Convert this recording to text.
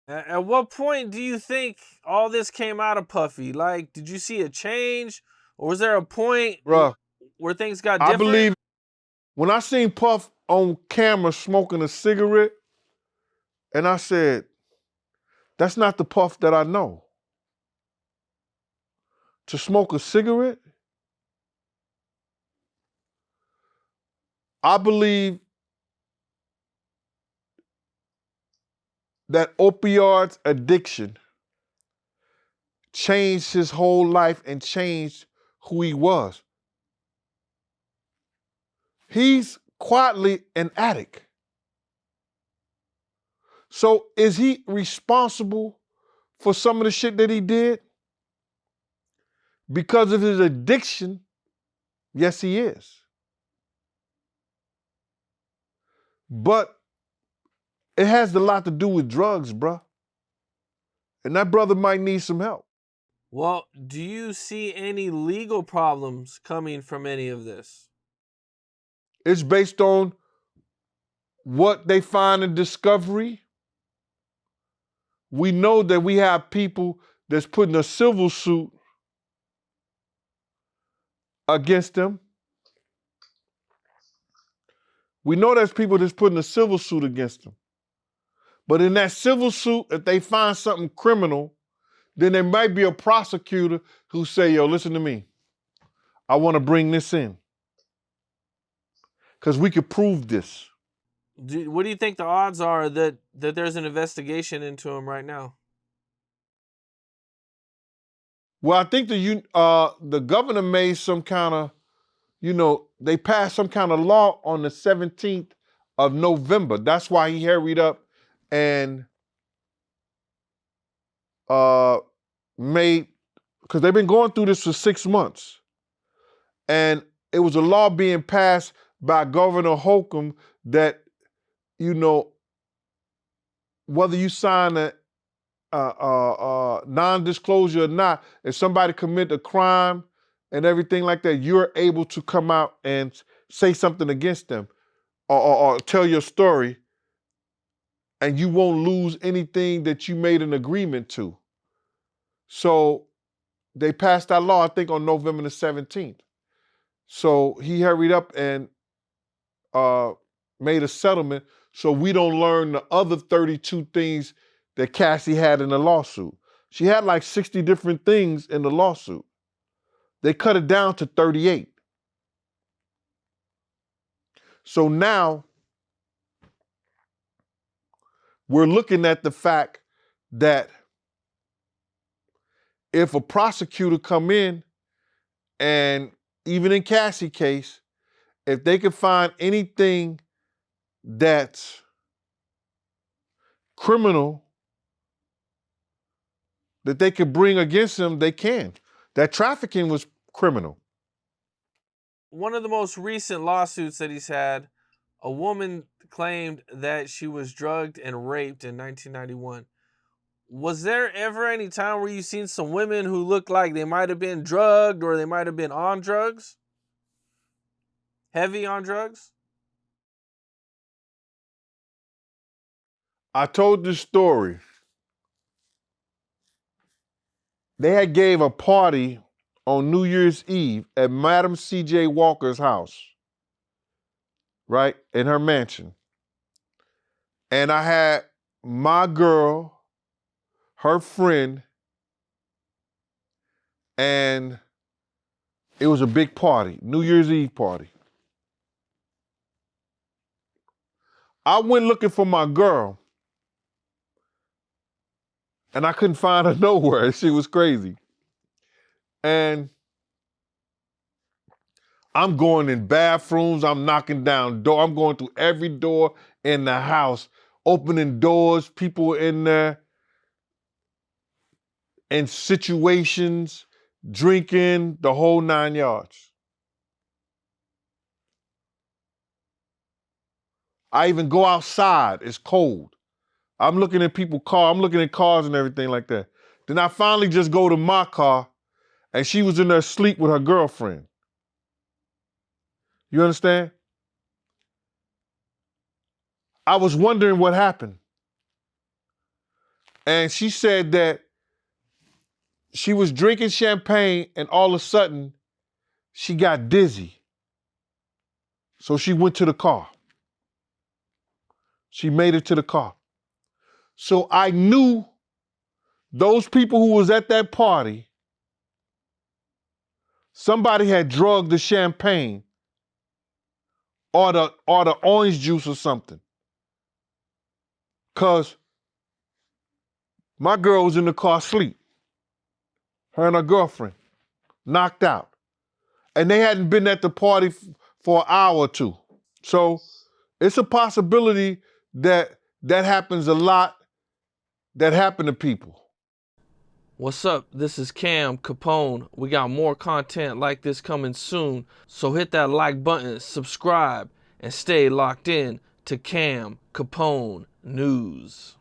At what point do you think all this came out of Puffy? Like, did you see a change, or was there a point Bruh, where things got I different? believe when I seen Puff on camera smoking a cigarette, and I said, that's not the Puff that I know. To smoke a cigarette? I believe that opioids addiction changed his whole life and changed who he was. He's quietly an addict. So is he responsible for some of the shit that he did? Because of his addiction, yes, he is. But it has a lot to do with drugs, bruh. And that brother might need some help. Well, do you see any legal problems coming from any of this? It's based on what they find in discovery. We know that we have people that's putting a civil suit against them. We know there's people that's putting a civil suit against them. But in that civil suit, if they find something criminal, then there might be a prosecutor who say, yo, listen to me. I want to bring this in. Because we could prove this. What do you think the odds are that there's an investigation into him right now? Well, I think the governor made some kind of, they passed some kind of law on the 17th of November. That's why he hurried up and made, because they've been going through this for 6 months. And it was a law being passed by Governor Holcomb that, whether you sign a non-disclosure or not, if somebody commit a crime and everything like that, you're able to come out and say something against them or tell your story, and you won't lose anything that you made an agreement to. So they passed that law, I think, on November the 17th. So he hurried up and made a settlement so we don't learn the other 32 things that Cassie had in the lawsuit. She had like 60 different things in the lawsuit. They cut it down to 38. So now we're looking at the fact that if a prosecutor come in, and even in Cassie's case, if they could find anything that's criminal that they could bring against him, they can. That trafficking was criminal. One of the most recent lawsuits that he's had, a woman claimed that she was drugged and raped in 1991. Was there ever any time where you seen some women who looked like they might have been drugged or they might have been on drugs? Heavy on drugs? I told this story. They had gave a party on New Year's Eve at Madam C.J. Walker's house, right, in her mansion. And I had my girl, her friend, and it was a big party, New Year's Eve party. I went looking for my girl, and I couldn't find her nowhere. She was crazy. And I'm going in bathrooms, I'm knocking down doors, I'm going through every door in the house, opening doors, people in there, in situations, drinking, the whole 9 yards. I even go outside, it's cold. I'm looking at people's cars, I'm looking at cars and everything like that. Then I finally just go to my car, and she was in there asleep with her girlfriend. You understand? I was wondering what happened. And she said that she was drinking champagne and all of a sudden she got dizzy. So she went to the car. She made it to the car. So I knew those people who was at that party, somebody had drugged the champagne or the orange juice or something. Cause my girl was in the car asleep. Her and her girlfriend, knocked out. And they hadn't been at the party for an hour or two. So it's a possibility that that happens a lot, that happen to people. What's up? This is Cam Capone. We got more content like this coming soon, so hit that like button, subscribe, and stay locked in to Cam Capone News.